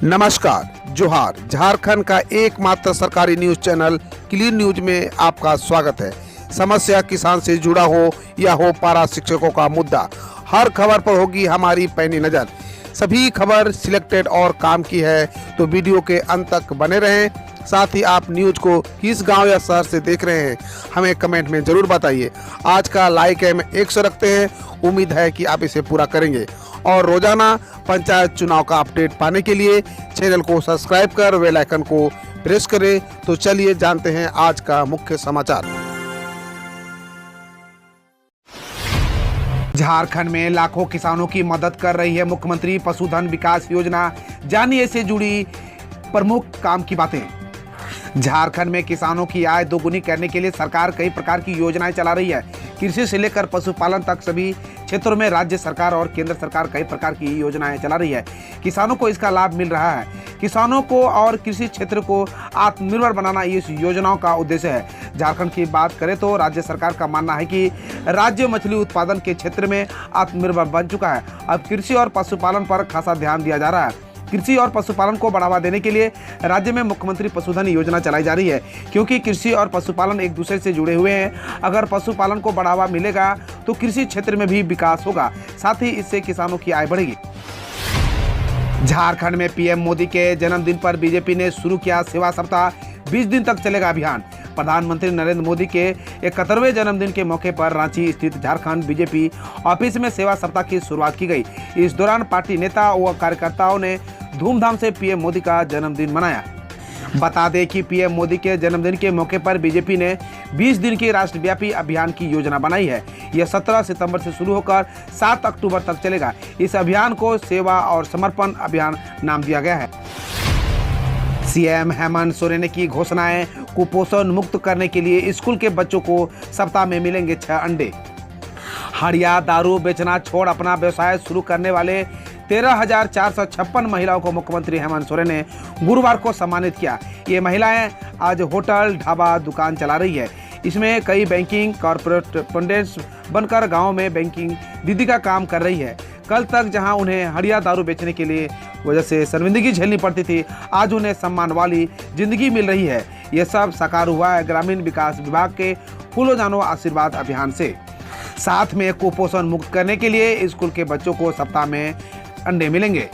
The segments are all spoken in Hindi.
नमस्कार, जोहार। झारखंड का एकमात्र सरकारी न्यूज चैनल क्लीन न्यूज में आपका स्वागत है। समस्या किसान से जुड़ा हो या हो पारा शिक्षकों का मुद्दा, हर खबर पर होगी हमारी पैनी नज़र। सभी खबर सिलेक्टेड और काम की है, तो वीडियो के अंत तक बने रहें। साथ ही आप न्यूज को किस गांव या शहर से देख रहे हैं, हमें कमेंट में ज़रूर बताइए। आज का लाइक हम 100 रखते हैं, उम्मीद है कि आप इसे पूरा करेंगे। और रोजाना पंचायत चुनाव का अपडेट पाने के लिए चैनल को सब्सक्राइब कर बेल आइकन को प्रेस करें। तो चलिए जानते हैं आज का मुख्य समाचार। झारखंड में लाखों किसानों की मदद कर रही है मुख्यमंत्री पशुधन विकास योजना। जानिए इससे जुड़ी प्रमुख काम की बातें। झारखंड में किसानों की आय दोगुनी करने के लिए सरकार कई प्रकार की योजनाएं चला रही है। कृषि से लेकर पशुपालन तक सभी क्षेत्रों में राज्य सरकार और केंद्र सरकार कई प्रकार की योजनाएं चला रही है। किसानों को इसका लाभ मिल रहा है। किसानों को और कृषि क्षेत्र को आत्मनिर्भर बनाना इस योजनाओं का उद्देश्य है। झारखंड की बात करें तो राज्य सरकार का मानना है कि राज्य मछली उत्पादन के क्षेत्र में आत्मनिर्भर बन चुका है। अब कृषि और पशुपालन पर खासा ध्यान दिया जा रहा है। कृषि और पशुपालन को बढ़ावा देने के लिए राज्य में मुख्यमंत्री पशुधन योजना चलाई जा रही है, क्योंकि कृषि और पशुपालन एक दूसरे से जुड़े हुए हैं। अगर पशुपालन को बढ़ावा मिलेगा तो कृषि क्षेत्र में भी विकास होगा, साथ ही इससे किसानों की आय बढ़ेगी। झारखंड में पीएम मोदी के जन्मदिन पर बीजेपी ने शुरू किया सेवा सप्ताह। 20 दिन तक चलेगा अभियान। प्रधानमंत्री नरेंद्र मोदी के 71वें जन्मदिन के मौके पर रांची स्थित झारखंड बीजेपी ऑफिस में सेवा सप्ताह की शुरुआत की गई। इस दौरान पार्टी नेता व कार्यकर्ताओं ने धूमधाम से पीएम मोदी का जन्मदिन मनाया। बता दें कि पीएम मोदी के जन्मदिन के मौके पर बीजेपी ने 20 दिन के राष्ट्रव्यापी अभियान की योजना बनाई है। यह 17 सितंबर से शुरू होकर 7 अक्टूबर तक चलेगा। इस अभियान को सेवा और समर्पण अभियान नाम दिया गया है। सीएम हेमंत सोरेन की घोषणाएं। कुपोषण मुक्त करने के लिए स्कूल के बच्चों को सप्ताह में मिलेंगे 6 अंडे। हड़िया दारू बेचना छोड़ अपना व्यवसाय शुरू करने वाले 13,456 महिलाओं को मुख्यमंत्री हेमंत सोरेन ने गुरुवार को सम्मानित किया। ये महिलाएं आज होटल, ढाबा, दुकान चला रही है। इसमें कई बैंकिंग कॉर्पोरेट बनकर गांव में बैंकिंग दीदी का काम कर रही है। कल तक जहां उन्हें हड़िया दारू बेचने के लिए वजह से शर्मिंदगी झेलनी पड़ती थी, आज उन्हें सम्मान वाली जिंदगी मिल रही है। यह सब साकार हुआ है ग्रामीण विकास विभाग के फूलो जानो आशीर्वाद अभियान से। साथ में कुपोषण मुक्त करने के लिए स्कूल के बच्चों को सप्ताह में अंडे मिलेंगे।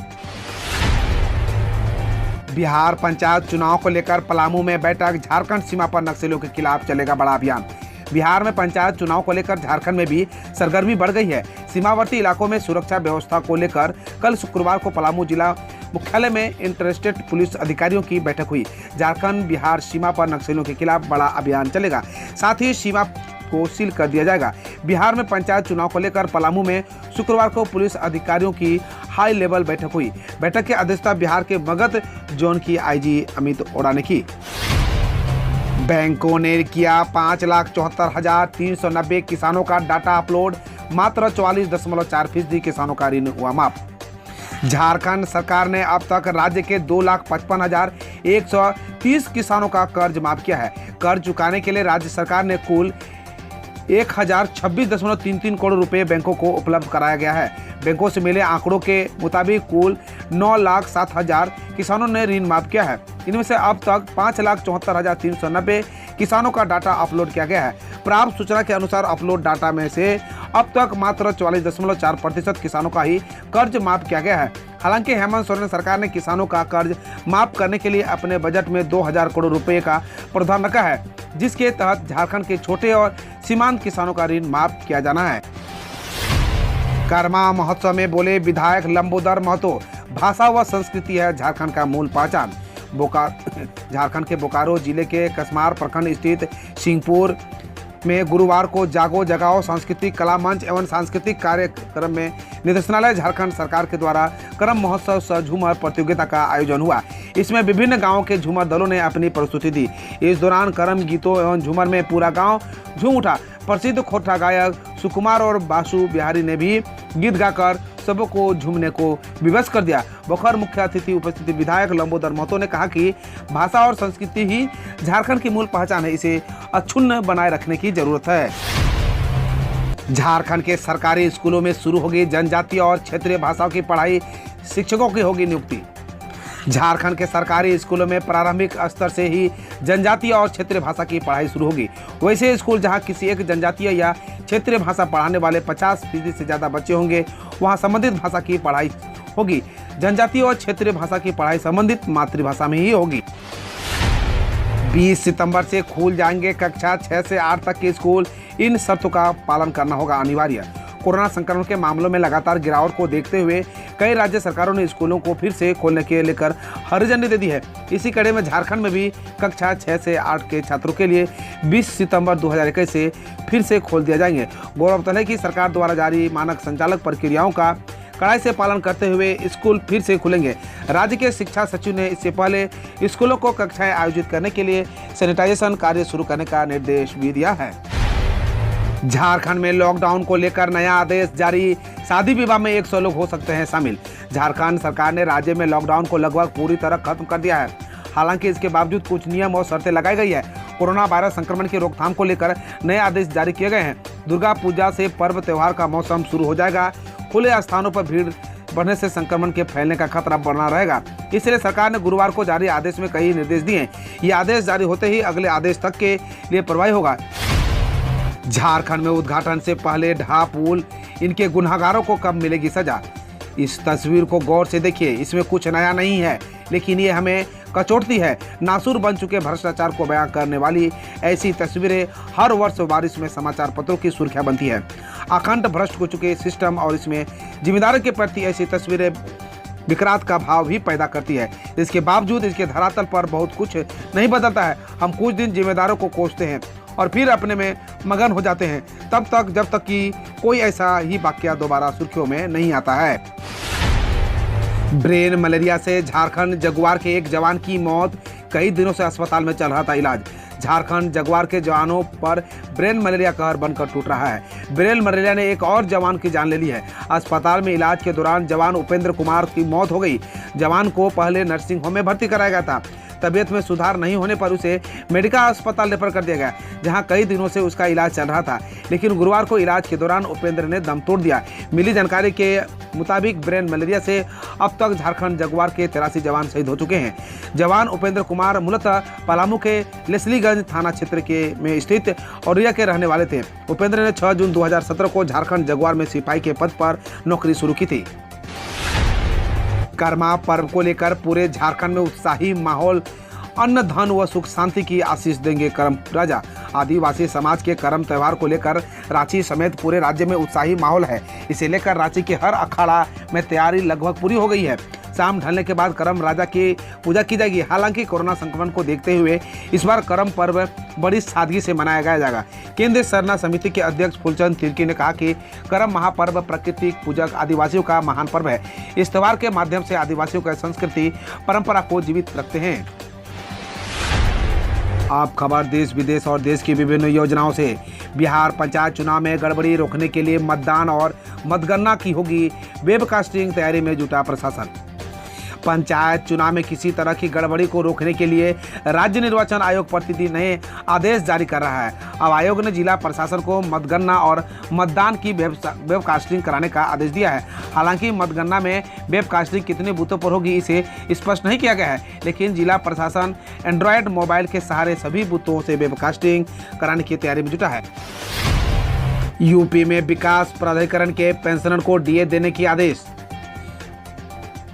बिहार पंचायत चुनाव को लेकर पलामू में बैठक। झारखंड सीमा पर नक्सलियों के खिलाफ चलेगा बड़ा अभियान। बिहार में पंचायत चुनाव को लेकर झारखंड में भी सरगर्मी बढ़ गई है। सीमावर्ती इलाकों में सुरक्षा व्यवस्था को लेकर कल शुक्रवार को पलामू जिला मुख्यालय में इंटरेस्टेड पुलिस अधिकारियों की बैठक हुई। झारखंड बिहार सीमा पर नक्सलियों के खिलाफ बड़ा अभियान चलेगा, साथ ही सीमा को सील कर दिया जाएगा। बिहार में पंचायत चुनाव को लेकर पलामू में शुक्रवार को पुलिस अधिकारियों की हाई लेवल बैठक हुई। बैठक की अध्यक्षता बिहार के मगध जोन की आईजी अमित ओड़ा ने की। बैंकों ने किया 5,74,390 किसानों का डाटा अपलोड। मात्र 44.4% किसानों का ऋण हुआ माफ। झारखंड सरकार ने अब तक राज्य के 2,55,130 किसानों का कर्ज माफ किया है। कर्ज चुकाने के लिए राज्य सरकार ने कुल 1,026.33 करोड़ रुपए बैंकों को उपलब्ध कराया गया है। बैंकों से मिले आंकड़ों के मुताबिक कुल 9,07,000 किसानों ने ऋण माफ किया है। इनमें से अब तक 5,74,390 किसानों का डाटा अपलोड किया गया है। प्राप्त सूचना के अनुसार अपलोड डाटा में से अब तक मात्र 44.4% किसानों का ही कर्ज माफ किया गया है। हालांकि हेमंत सोरेन सरकार ने किसानों का कर्ज माफ करने के लिए अपने बजट में 2,000 करोड़ रुपए का प्रावधान रखा है, जिसके तहत झारखंड के छोटे और सीमांत किसानों का ऋण माफ किया जाना है। कर्मा महोत्सव में बोले विधायक लंबोदर महतो, भाषा व संस्कृति है झारखंड का मूल पहचान। झारखंड के बोकारो जिले के कसमार प्रखंड स्थित सिंहपुर में गुरुवार को जागो जगाओ सांस्कृतिक कला मंच एवं सांस्कृतिक कार्यक्रम में निदेशालय झारखंड सरकार के द्वारा करम महोत्सव सह झूमर प्रतियोगिता का आयोजन हुआ। इसमें विभिन्न गांवों के झूमर दलों ने अपनी प्रस्तुति दी। इस दौरान करम गीतों एवं झूमर में पूरा गांव झूम उठा। प्रसिद्ध खोटा गायक सुकुमार और बासु बिहारी ने भी गीत गाकर सबको झूमने को विवश कर दिया। बोखर मुख्य अतिथि उपस्थित विधायक लंबोदर महतो ने कहा कि भाषा और संस्कृति ही झारखंड की मूल पहचान है, इसे अक्षुण्ण बनाए रखने की जरूरत है। झारखंड के सरकारी स्कूलों में शुरू होगी जनजातीय और क्षेत्रीय भाषाओं की पढ़ाई। शिक्षकों की होगी नियुक्ति। झारखंड के सरकारी स्कूलों में प्रारंभिक स्तर से ही जनजातीय और क्षेत्रीय भाषा की पढ़ाई शुरू होगी। वैसे स्कूल जहां किसी एक जनजातीय या क्षेत्रीय भाषा पढ़ाने वाले 50% से ज़्यादा बच्चे होंगे, वहां संबंधित भाषा की पढ़ाई होगी। जनजातीय और क्षेत्रीय भाषा की पढ़ाई संबंधित मातृभाषा में ही होगी। 20 सितंबर से खुल जाएंगे कक्षा 6 से 8 तक के स्कूल। इन शर्तों का पालन करना होगा अनिवार्य। कोरोना संक्रमण के मामलों में लगातार गिरावट को देखते हुए कई राज्य सरकारों ने स्कूलों को फिर से खोलने के लेकर हरी झंडी दे दी है। इसी कड़ी में झारखंड में भी कक्षा 6 से 8 के छात्रों के लिए 20 सितंबर 2021 से फिर से खोल दिया जाएंगे। गौरतलब है कि सरकार द्वारा जारी मानक संचालक प्रक्रियाओं का कड़ाई से पालन करते हुए स्कूल फिर से खुलेंगे। राज्य के शिक्षा सचिव ने इससे पहले स्कूलों को कक्षाएं आयोजित करने के लिए सैनिटाइजेशन कार्य शुरू करने का निर्देश भी दिया है। झारखंड में लॉकडाउन को लेकर नया आदेश जारी। शादी विवाह में 100 लोग हो सकते हैं शामिल। झारखंड सरकार ने राज्य में लॉकडाउन को लगभग पूरी तरह खत्म कर दिया है। हालांकि इसके बावजूद कुछ नियम और शर्तें लगाई गई है। कोरोना वायरस संक्रमण की रोकथाम को लेकर नए आदेश जारी किए गए हैं। दुर्गा पूजा से पर्व त्योहार का मौसम शुरू हो जाएगा। खुले स्थानों पर भीड़ बढ़ने से संक्रमण के फैलने का खतरा बना रहेगा। इसलिए सरकार ने गुरुवार को जारी आदेश में कई निर्देश दिए। ये आदेश जारी होते ही अगले आदेश तक के लिए प्रभावी होगा। झारखंड में उद्घाटन से पहले ढहा पुल, इनके गुनहगारों को कब मिलेगी सजा? इस तस्वीर को गौर से देखिए। इसमें कुछ नया नहीं है, लेकिन ये हमें कचोटती है। नासूर बन चुके भ्रष्टाचार को बयां करने वाली ऐसी तस्वीरें हर वर्ष बारिश में समाचार पत्रों की सुर्खियां बनती है। अखंड भ्रष्ट हो चुके सिस्टम और इसमें जिम्मेदारों के प्रति ऐसी तस्वीरें विकरात का भाव भी पैदा करती है। इसके बावजूद इसके धरातल पर बहुत कुछ नहीं बदलता है। हम कुछ दिन जिम्मेदारों को कोसते हैं और फिर अपने में मगन हो जाते हैं, तब तक जब तक कि कोई ऐसा ही वाकया दोबारा सुर्खियों में नहीं आता है। ब्रेन मलेरिया से झारखंड जगुआर के एक जवान की मौत। कई दिनों से अस्पताल में चल रहा था इलाज। झारखंड जगुआर के जवानों पर ब्रेन मलेरिया कहर बनकर टूट रहा है। ब्रेन मलेरिया ने एक और जवान की जान ले ली है। अस्पताल में इलाज के दौरान जवान उपेंद्र कुमार की मौत हो गई। जवान को पहले नर्सिंग होम में भर्ती कराया गया था। तबीयत में सुधार नहीं होने पर उसे मेडिकल अस्पताल रेफर कर दिया गया, जहां कई दिनों से उसका इलाज चल रहा था। लेकिन गुरुवार को इलाज के दौरान उपेंद्र ने दम तोड़ दिया। मिली जानकारी के मुताबिक ब्रेन मलेरिया से अब तक झारखंड जगुआर के 83 जवान शहीद हो चुके हैं। जवान उपेंद्र कुमार मूलतः पलामू के लेस्लीगंज थाना क्षेत्र के में स्थित औरिया के रहने वाले थे। उपेंद्र ने 6 जून 2017 को झारखंड जगुआर में सिपाही के पद पर नौकरी शुरू की थी। कर्मा पर्व को लेकर पूरे झारखंड में उत्साही माहौल। अन्न धन व सुख शांति की आशीष देंगे करम राजा। आदिवासी समाज के करम त्यौहार को लेकर रांची समेत पूरे राज्य में उत्साही माहौल है। इसे लेकर रांची के हर अखाड़ा में तैयारी लगभग पूरी हो गई है। शाम ढलने के बाद करम राजा की पूजा की जाएगी। हालांकि कोरोना संक्रमण को देखते हुए इस बार करम पर्व बड़ी सादगी से मनाया जाएगा। केंद्रीय सरना समिति के अध्यक्ष फूलचंद तिर्की ने कहा कि करम महापर्व प्रकृति पूजक आदिवासियों का महान पर्व है। इस त्यौहार के माध्यम से आदिवासियों की संस्कृति परंपरा को जीवित रखते हैं। आप खबर देश विदेश और देश की विभिन्न योजनाओं से। बिहार पंचायत चुनाव में गड़बड़ी रोकने के लिए मतदान और मतगणना की होगी वेबकास्टिंग। तैयारी में जुटा प्रशासन। पंचायत चुनाव में किसी तरह की गड़बड़ी को रोकने के लिए राज्य निर्वाचन आयोग प्रतिदिन नए आदेश जारी कर रहा है। अब आयोग ने जिला प्रशासन को मतगणना और मतदान की वेबकास्टिंग कराने का आदेश दिया है। हालांकि मतगणना में वेबकास्टिंग कितने बूथों पर होगी इसे स्पष्ट नहीं किया गया है, लेकिन जिला प्रशासन एंड्रॉयड मोबाइल के सहारे सभी बूथों से वेबकास्टिंग कराने की तैयारी में जुटा है। यूपी में विकास प्राधिकरण के पेंशनर को डीए देने की आदेश।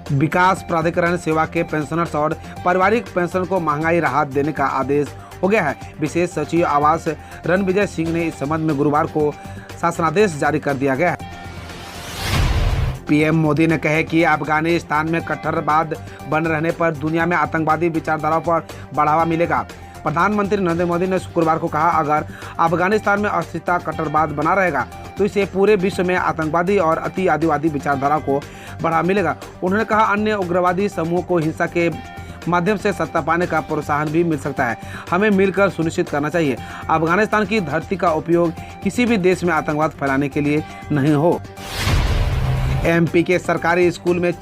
विकास प्राधिकरण सेवा के पेंशनर्स और पारिवारिक पेंशन को महंगाई राहत देने का आदेश हो गया है। विशेष सचिव आवास रणविजय सिंह ने इस संबंध में गुरुवार को शासनादेश जारी कर दिया गया है। पीएम मोदी ने कहा कि अफगानिस्तान में कट्टरवाद बन रहने पर दुनिया में आतंकवादी विचारधाराओं पर बढ़ावा मिलेगा। प्रधानमंत्री नरेंद्र मोदी ने शुक्रवार को कहा, अगर अफगानिस्तान में अस्थिरता कट्टरवाद बना रहेगा तो इससे पूरे विश्व में आतंकवादी और अति आदिवादी विचारधारा को बढ़ावा मिलेगा। उन्होंने कहा, अन्य उग्रवादी समूह को हिंसा के माध्यम से सत्ता पाने का प्रोत्साहन भी मिल सकता है। हमें मिलकर सुनिश्चित करना चाहिए अफगानिस्तान की धरती का उपयोग किसी भी देश में आतंकवाद फैलाने के लिए नहीं हो। एमपी के सरकारी स्कूल में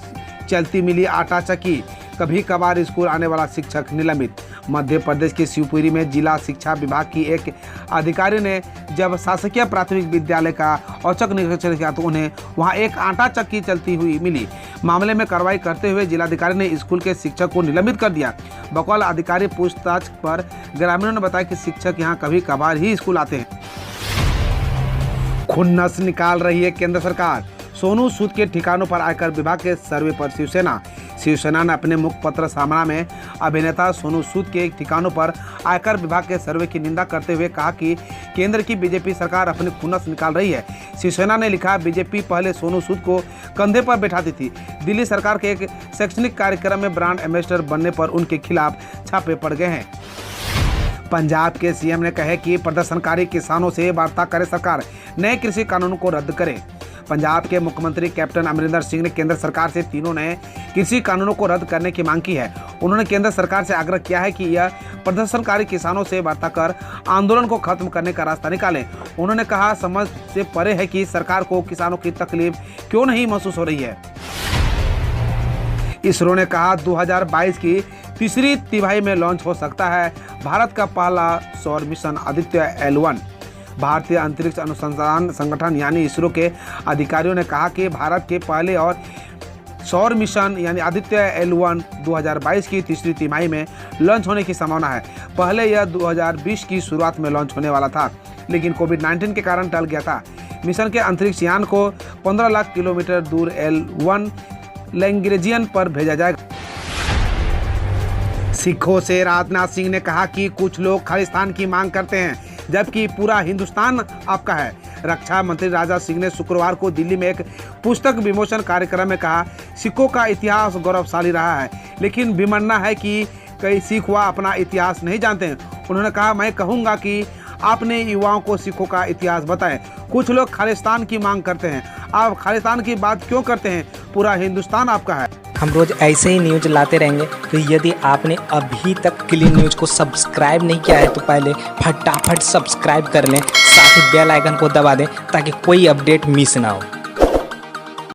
चलती मिली आटा चक्की। कभी कभार स्कूल आने वाला शिक्षक निलंबित। मध्य प्रदेश के शिवपुरी में जिला शिक्षा विभाग की एक अधिकारी ने जब शासकीय प्राथमिक विद्यालय का औचक निरीक्षण किया तो उन्हें वहां एक आटा चक्की चलती हुई मिली। मामले में कार्रवाई करते हुए जिलाधिकारी ने स्कूल के शिक्षक को निलंबित कर दिया। बकौल अधिकारी पूछताछ पर ग्रामीणों ने बताया कि शिक्षक यहां कभी कभार ही स्कूल आते हैं। खुन्नस निकाल रही है केंद्र सरकार। सोनू सूद के ठिकानों पर आयकर विभाग के सर्वे पर शिवसेना ने अपने मुखपत्र सामना में अभिनेता सोनू सूद के ठिकानों पर आयकर विभाग के सर्वे की निंदा करते हुए कहा कि केंद्र की बीजेपी सरकार अपनी खुन्नस निकाल रही है। शिवसेना ने लिखा, बीजेपी पहले सोनू सूद को कंधे पर बैठाती थी। दिल्ली सरकार के एक शैक्षणिक कार्यक्रम में ब्रांड एम्बेसडर बनने पर उनके खिलाफ छापे पड़ गए हैं। पंजाब के सीएम ने कहा कि प्रदर्शनकारी किसानों से वार्ता करे सरकार, नए कृषि कानूनों को रद्द करे। पंजाब के मुख्यमंत्री कैप्टन अमरिंदर सिंह ने केंद्र सरकार से तीनों नए कृषि कानूनों को रद्द करने की मांग की है। उन्होंने केंद्र सरकार से आग्रह किया है कि यह प्रदर्शनकारी किसानों से वार्ता कर आंदोलन को खत्म करने का रास्ता निकालें। उन्होंने कहा, समझ से परे है कि सरकार को किसानों की तकलीफ क्यों नहीं महसूस हो रही है। इसरो ने कहा 2022 की तीसरी तिमाही में लॉन्च हो सकता है भारत का पहला सौर मिशन आदित्य L1। भारतीय अंतरिक्ष अनुसंधान संगठन यानी इसरो के अधिकारियों ने कहा कि भारत के पहले और सौर मिशन यानी आदित्य L1 2022 की तीसरी तिमाही में लॉन्च होने की संभावना है। पहले यह 2020 की शुरुआत में लॉन्च होने वाला था, लेकिन कोविड-19 के कारण टल गया था। मिशन के अंतरिक्ष यान को 15 लाख किलोमीटर दूर L1 लैग्रेंजियन पर भेजा जाएगा। सिखों से राजनाथ सिंह ने कहा कि कुछ लोग खालिस्तान की मांग करते हैं, जबकि पूरा हिंदुस्तान आपका है। रक्षा मंत्री राजनाथ सिंह ने शुक्रवार को दिल्ली में एक पुस्तक विमोचन कार्यक्रम में कहा, सिखों का इतिहास गौरवशाली रहा है, लेकिन विडंबना है कि कई सिख हुआ अपना इतिहास नहीं जानते हैं। उन्होंने कहा, मैं कहूँगा कि आपने युवाओं को सिखों का इतिहास बताएं। कुछ लोग खालिस्तान की मांग करते हैं, आप खालिस्तान की बात क्यों करते हैं? पूरा हिंदुस्तान आपका है। हम रोज ऐसे ही न्यूज लाते रहेंगे, तो यदि आपने अभी तक क्लीन न्यूज को सब्सक्राइब नहीं किया है तो पहले फटाफट सब्सक्राइब कर लें, साथ ही बेल आइकन को दबा दें ताकि कोई अपडेट मिस ना हो।